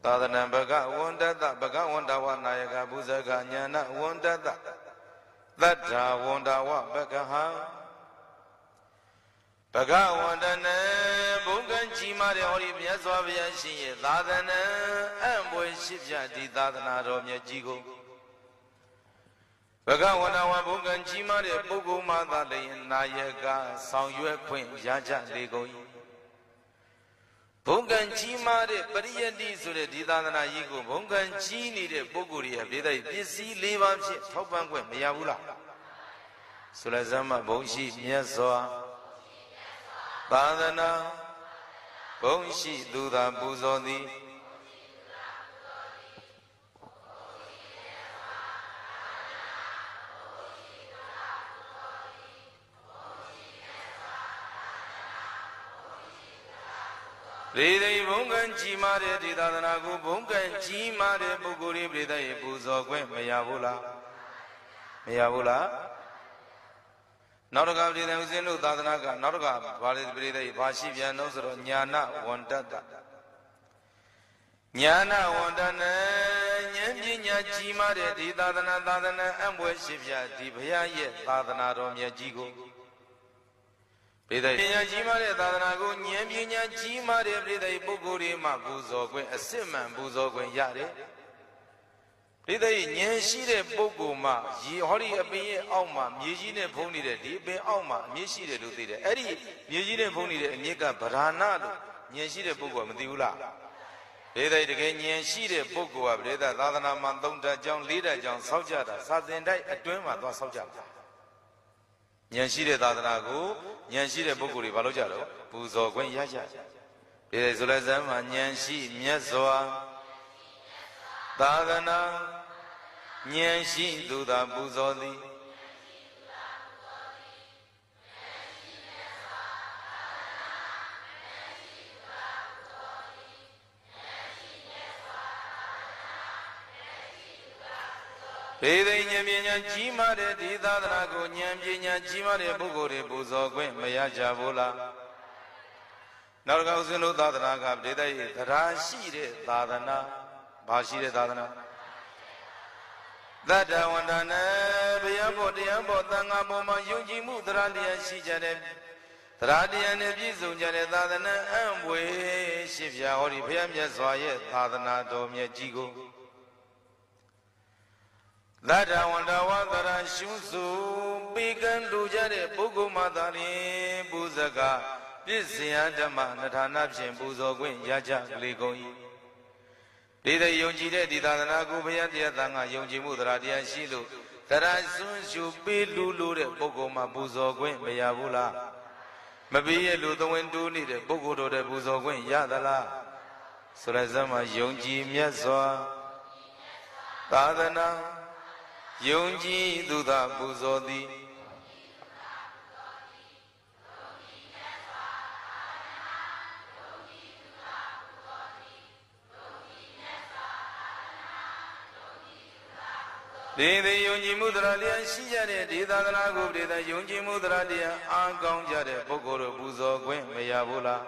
သာသနာဘဂဝန္တတဘဂဝန္တဝနာယကဘုဇဂညာဏဝန္တတသတ္ထာဝန္တဝဘဂဟံဘဂဝန္တနံဘုံကံကြီးမားတဲ့ဟောဒီမြတ်စွာဘုရားရှင်ရဲ့သာသနာအံ့ဖွယ်ရှိပြဒီသာသနာတော်မြတ်ကြီးကိုဘဂဝန္တဝဘုံကံကြီးမားတဲ့ပုဂ္ဂိုလ်မှသာလျှင်နာယကဆောင်ရွက်ခွင့်ရကြလေကုန်၏ဘုံကံကြီးမားတဲ့ပရိယတ္တိဆိုတဲ့ဒီသာသနာကြီးကိုဘုံကံကြီးနေတဲ့ပုဂ္ဂိုလ်ရဲ့ပြည့်တဲ့ပစ္စည်း၄ပါးဖြင့်ထောက်ပံ့ခွင့်မရဘူးလားဆိုလည်းဇမဘုံရှိမြတ်စွာသာသနာဘုံရှိသူသာပူဇော်သည်ရေသိဘုံကံကြီးမားတဲ့ဒီသာသနာကိုဘုံကံကြီးမားတဲ့ပုဂ္ဂိုလ်တွေပြည့်တဲ့ပူဇော်ခွင့်မရဘူးလားမရဘူးလားနောက်တစ်ခါပြည့်တဲ့ဦးဇင်းတို့သာသနာကနောက်တစ်ခါဘာလဲပြည့်တဲ့ဘာရှိပြန်လို့ဆိုတော့ညာဏဝန္တတညာဏဝန္တနံဉာဏ်ပညာကြီးမားတဲ့ဒီသာသနာအံ့ဖွယ်ရှိပြဒီဘုရားရဲ့သာသနာတော်မြတ်ကြီးကိုပြည့်တဲ့ပညာကြီးမားတဲ့သာသနာကိုဉာဏ်ပညာကြီးမားတဲ့ပြည့်တဲ့ပုဂ္ဂိုလ်တွေမှပူဇော်ခွင့်အစစ်မှန်ပူဇော်ခွင့်ရတယ်ပြည့်တဲ့ဉာဏ်ရှိတဲ့ပုဂ္ဂိုလ်မှရေဟောဒီအပင်ရဲ့အောက်မှာမြေကြီးနဲ့ဖုံးနေတဲ့ဒီအပင်အောက်မှာအမြင့်ရှိတယ်လို့သိတယ်အဲ့ဒီမြေကြီးနဲ့ဖုံးနေတဲ့အမြင့်ကဗราဏလို့ဉာဏ်ရှိတဲ့ပုဂ္ဂိုလ်ကမသိဘူးလားပြည့်တဲ့တကယ်ဉာဏ်ရှိတဲ့ပုဂ္ဂိုလ်ကပြည့်တဲ့သာသနာမှာ၃ဓာတ်ကြောင့်၄ဓာတ်ကြောင့်ဆောက်ကြတာစာသင်တိုက်အတွင်းမှာသွားဆောက်ကြတာဉာဏ်ရှိတဲ့သာသနာကိုဉာဏ်ရှိတဲ့ပုဂ္ဂိုလ်တွေဘာလို့ကြတော့ပူဇော်ခွင့်ရကြပြည့်တဲ့ဆိုလိုက်စမ်းမှာဉာဏ်ရှိမြတ်စွာသာသနာဉာဏ်ရှိသူသာပူဇော်သည်ဘေဒိဉာဏ်ပညာကြီးမားတဲ့ဒီသာသနာကိုဉာဏ်ပညာကြီးမားတဲ့ပုဂ္ဂိုလ်တွေပူဇော်ခွင့်မရကြဘူးလားနောက်တစ်ခါဦးဇင်းတို့သာသနာကဘေဒိသရာရှိတဲ့သာသနာဘာရှိတဲ့သာသနာသတ္တဝန္တနာဘုရားဘောတရားဘောသံဃာဘောမှာယုံကြည်မှုသရတရားရှိကြတဲ့သရတရားနဲ့ပြည့်စုံကြတဲ့သာသနာအံ့ဖွယ်ရှိပြဟောဒီဘုရားမြတ်စွာရဲ့သာသနာတော်မြတ်ကြီးကိုသတ္တဝန္တဝသရရှုစုပေကံလူကြတဲ့ပုဂ္ဂိုလ်မှသာလျှင်ပူဇကပြည့်စင်ဓမ္မနထာနာဖြင့်ပူဇော်ခွင့်ရကြလေကုန်၏ဒီတဲ့ယုံကြည်တဲ့ဒီသာသနာကိုဘုရားတရားသံဃာယုံကြည်မှုတရားတရားရှိလို့တရားစွန့်ရှုပေးလူလို့တဲ့ပုဂ္ဂိုလ်မှပူဇော်ခွင့်မရဘူးလားမပြီးရဲ့လူသဝင်တူးနေတဲ့ပုဂ္ဂိုလ်တို့တဲ့ပူဇော်ခွင့်ရသလားဆိုတဲ့ဇမယုံကြည်မြတ်စွာသာသနာယုံကြည်သူသာပူဇော်သည်ဒီယုံကြည်မှုတရားတရားရှိကြတဲ့ဒီသာသနာကိုပြည့်တဲ့ယုံကြည်မှုတရားတရားအားကောင်းကြတဲ့ပုဂ္ဂိုလ်တို့ပူဇော်ခွင့်မရဘူးလား